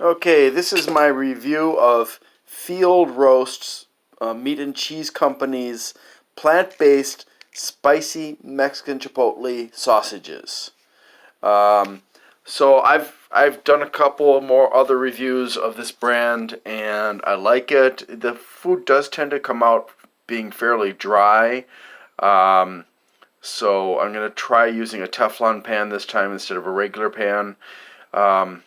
Okay, this is my review of Field Roasts, Meat and Cheese Company's plant-based spicy Mexican Chipotle sausages. Um, so I've done a couple more other reviews of this brand, and I like it. The food does tend to come out being fairly dry. Um, so I'm gonna try using a Teflon pan this time instead of a regular pan. Um,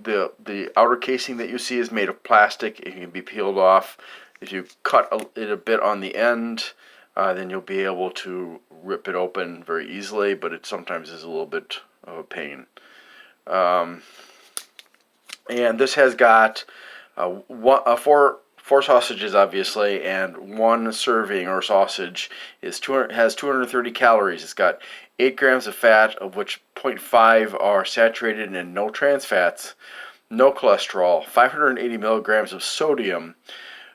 the outer casing that you see is made of plastic. It can be peeled off. If you cut it a bit on the end, then you'll be able to rip it open very easily, but it sometimes is a little bit of a pain. Um, and this has got four sausages, obviously, and one serving or sausage has 230 calories. It's got 8 grams of fat, of which zero point 0.5 are saturated and no trans fats, no cholesterol, 580 milligrams of sodium.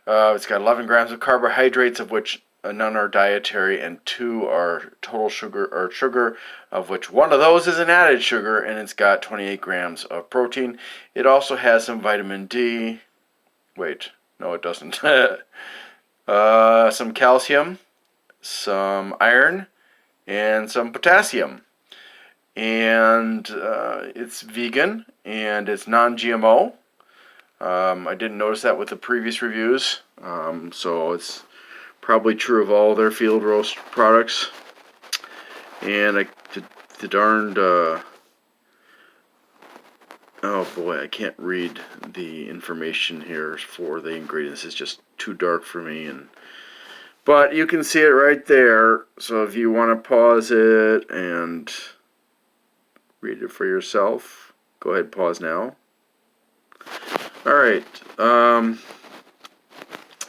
It's got 11 grams of carbohydrates, of which none are dietary, and 2 are total sugar, of which one of those is an added sugar, and it's got 28 grams of protein. It also has some vitamin D. Wait, no, it doesn't. Some calcium, some iron, and some potassium. And it's vegan and it's non-GMO. I didn't notice that with the previous reviews, so it's probably true of all their field roast products. And the darned, oh boy, I can't read the information here for the ingredients. It's just too dark for me. But you can see it right there. So if you want to pause it and read it for yourself, go ahead, pause now. All right.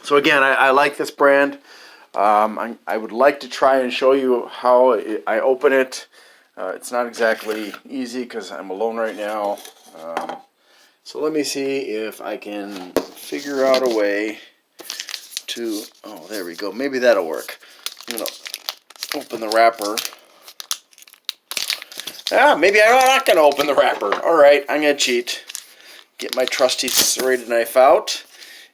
So again, I like this brand. I would like to try and show you how I open it. It's not exactly easy because I'm alone right now. So let me see if I can figure out a way to... Oh, there we go. Maybe that'll work. I'm going to open the wrapper. Maybe I'm not going to open the wrapper. All right, I'm going to cheat. Get my trusty serrated knife out.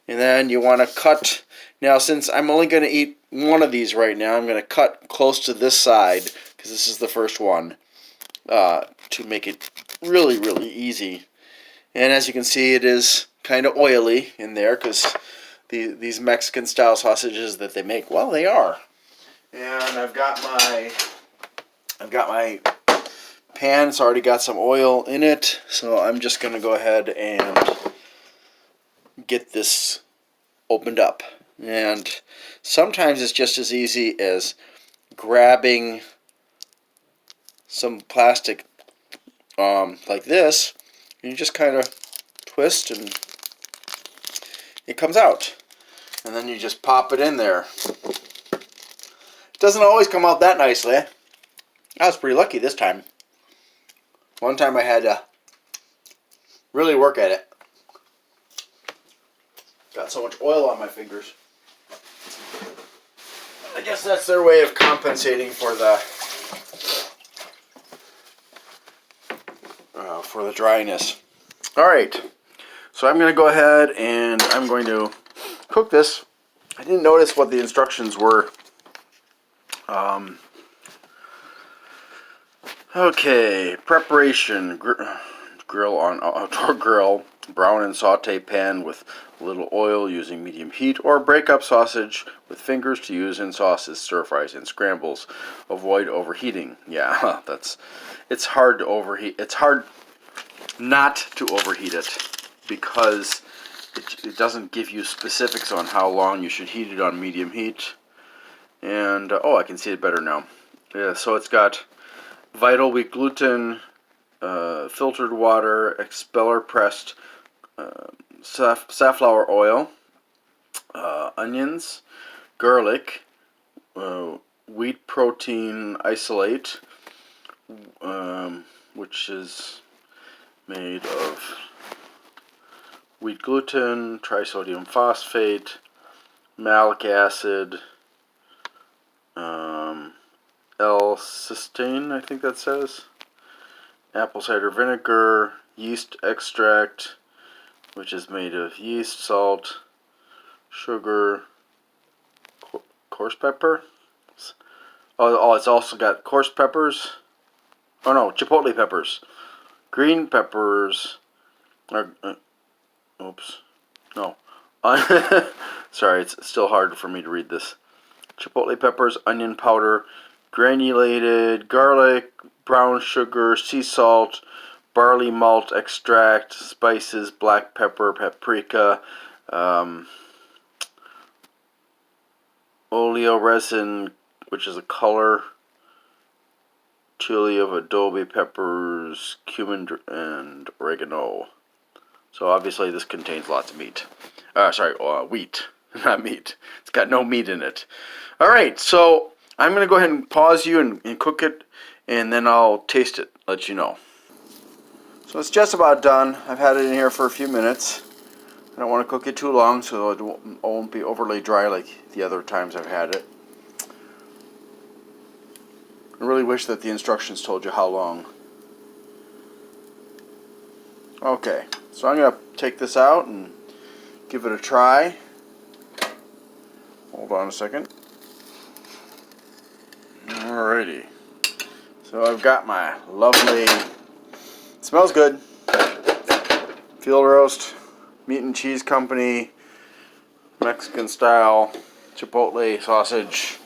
And then you want to cut. Now, since I'm only going to eat one of these right now, I'm going to cut close to this side, because this is the first one, to make it really, really easy. And as you can see, it is kind of oily in there, because these Mexican-style sausages that they make, well, they are. And I've got my pan. It's already got some oil in it, so I'm just going to go ahead and get this opened up. And sometimes it's just as easy as grabbing some plastic like this, and you just kind of twist and it comes out, and then you just pop it in there. It doesn't always come out that nicely. I was pretty lucky this time. One time I had to really work at it. Got so much oil on my fingers. I guess that's their way of compensating for the dryness. All right, so I'm going to go ahead and I'm going to cook this. I didn't notice what the instructions were. Okay, preparation: grill on outdoor grill, brown and saute pan with a little oil using medium heat, or break up sausage with fingers to use in sauces, stir fries, and scrambles. Avoid overheating. Yeah, it's hard to overheat. It's hard not to overheat it because it doesn't give you specifics on how long you should heat it on medium heat. And oh, I can see it better now. Yeah, so it's got Vital Wheat gluten, filtered water, expeller pressed safflower oil, onions, garlic, wheat protein isolate, which is made of wheat gluten, trisodium phosphate, malic acid, L-cysteine, I think that says, apple cider vinegar, yeast extract, which is made of yeast, salt, sugar, coarse pepper. Oh, it's also got coarse peppers. Oh no, chipotle peppers, green peppers. Oops, no. Sorry, it's still hard for me to read this. Chipotle peppers, onion powder, granulated garlic, brown sugar, sea salt, barley malt extract, spices, black pepper, paprika, oleo resin, which is a color, chili of adobe peppers, cumin, and oregano. So obviously this contains lots of meat. Wheat, not meat. It's got no meat in it. All right, so I'm going to go ahead and pause you and cook it, and then I'll taste it, let you know. So it's just about done. I've had it in here for a few minutes. I don't want to cook it too long so it won't be overly dry like the other times I've had it. I really wish that the instructions told you how long. Okay, so I'm going to take this out and give it a try. Hold on a second. Alrighty. So I've got my lovely, it smells good, field roast, meat and cheese company, Mexican style Chipotle sausage.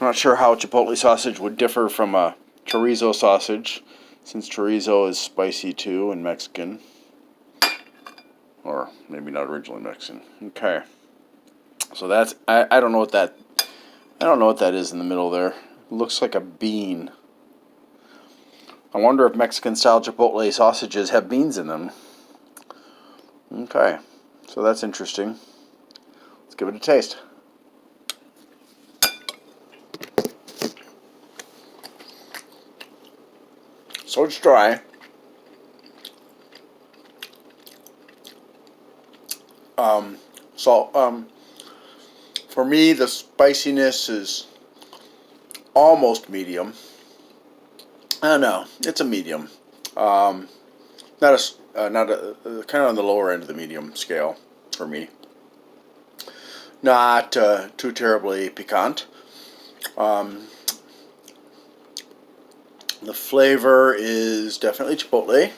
I'm not sure how Chipotle sausage would differ from a chorizo sausage, since chorizo is spicy too and Mexican. Or maybe not originally Mexican. Okay. So that's, I don't know what that is in the middle there. It looks like a bean. I wonder if Mexican style Chipotle sausages have beans in them. Okay. So that's interesting. Let's give it a taste. So it's dry. For me, the spiciness is almost medium. I don't know. It's a medium. Not a kind of on the lower end of the medium scale for me. Not too terribly piquant. The flavor is definitely Chipotle.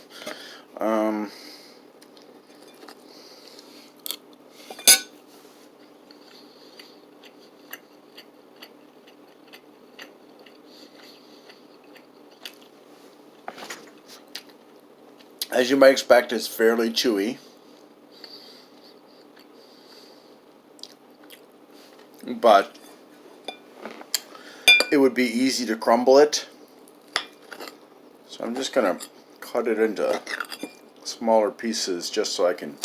As you might expect, it's fairly chewy. But it would be easy to crumble it. So I'm just going to cut it into smaller pieces just so I can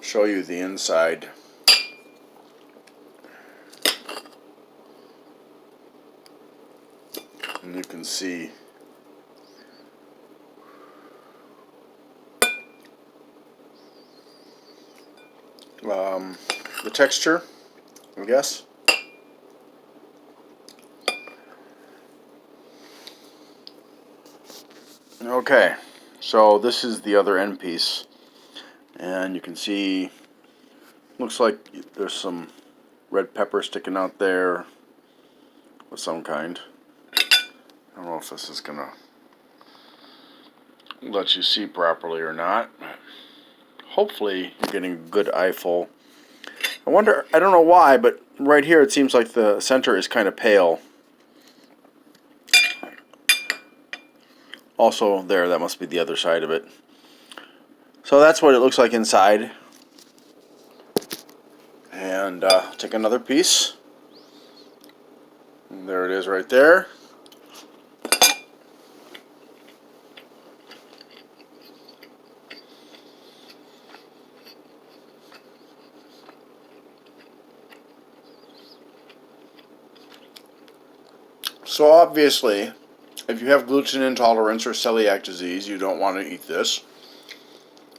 show you the inside. And you can see the texture, I guess. Okay, so this is the other end piece, and you can see, looks like there's some red pepper sticking out there of some kind. I don't know if this is gonna let you see properly or not. Hopefully you're getting a good eyeful. I wonder, I don't know why, but right here it seems like the center is kind of pale. Also there, that must be the other side of it. So that's what it looks like inside. And take another piece. And there it is right there. So obviously, if you have gluten intolerance or celiac disease, you don't want to eat this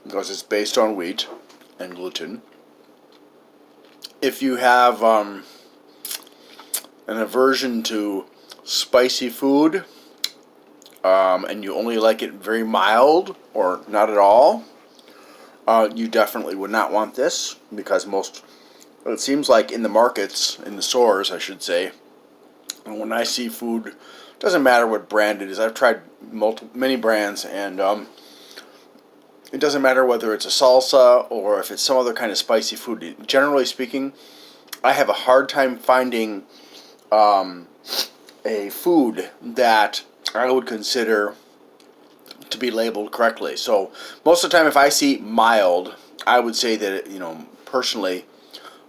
because it's based on wheat and gluten. If you have an aversion to spicy food and you only like it very mild or not at all, You definitely would not want this because it seems like in the markets, in the stores, I should say, when I see food, it doesn't matter what brand it is. I've tried many brands, and it doesn't matter whether it's a salsa or if it's some other kind of spicy food. Generally speaking, I have a hard time finding a food that I would consider to be labeled correctly. So most of the time, if I see mild, I would say that, personally,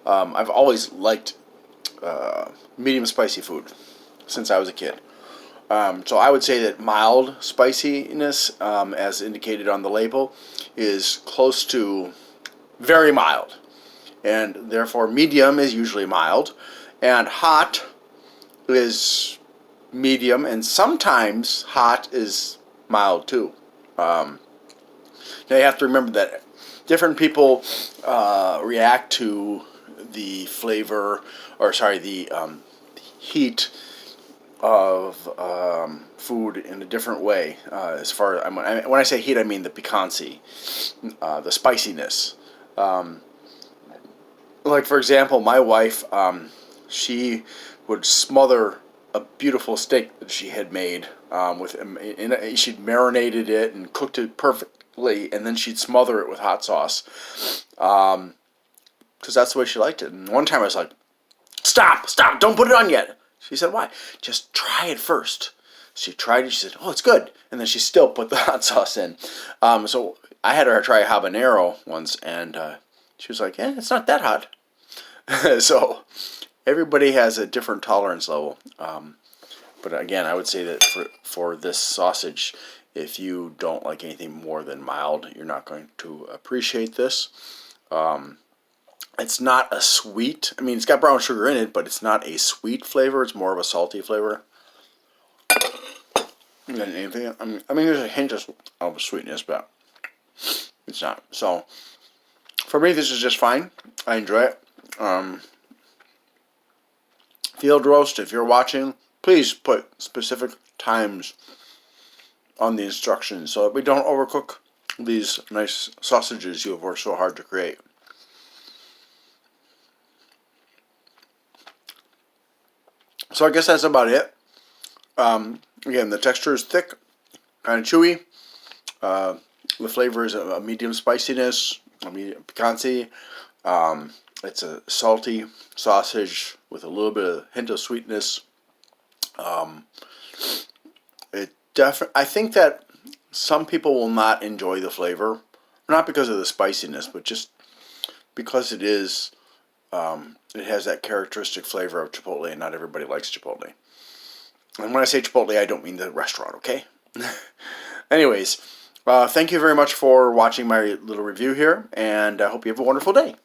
I've always liked medium spicy food since I was a kid. So I would say that mild spiciness, as indicated on the label, is close to very mild. And therefore medium is usually mild. And hot is medium, and sometimes hot is mild too. Now you have to remember that different people react to the flavor, or sorry, the heat of food in a different way. As far when I say heat, I mean the piquancy, the spiciness. Like for example, my wife, she would smother a beautiful steak that she had made she'd marinated it and cooked it perfectly, and then she'd smother it with hot sauce, because that's the way she liked it. And one time I was like, "Stop! Stop! Don't put it on yet." She said, "Why?" "Just try it first." She tried it. She said, "Oh, it's good." And then she still put the hot sauce in. So I had her try habanero once, and she was like, "Yeah, it's not that hot." So everybody has a different tolerance level. But again, I would say that for this sausage, if you don't like anything more than mild, you're not going to appreciate this. It's not a sweet. I mean, it's got brown sugar in it, but it's not a sweet flavor. It's more of a salty flavor than anything. I mean, there's a hint of sweetness, but it's not. So for me, this is just fine. I enjoy it. Field roast, if you're watching, please put specific times on the instructions so that we don't overcook these nice sausages you have worked so hard to create. So I guess that's about it. Again, the texture is thick, kind of chewy. The flavor is a medium spiciness, a medium piquancy. It's a salty sausage with a little bit of hint of sweetness. I think that some people will not enjoy the flavor, not because of the spiciness, but just because it has that characteristic flavor of Chipotle, and not everybody likes Chipotle. And when I say Chipotle, I don't mean the restaurant, okay? Anyways, thank you very much for watching my little review here, and I hope you have a wonderful day.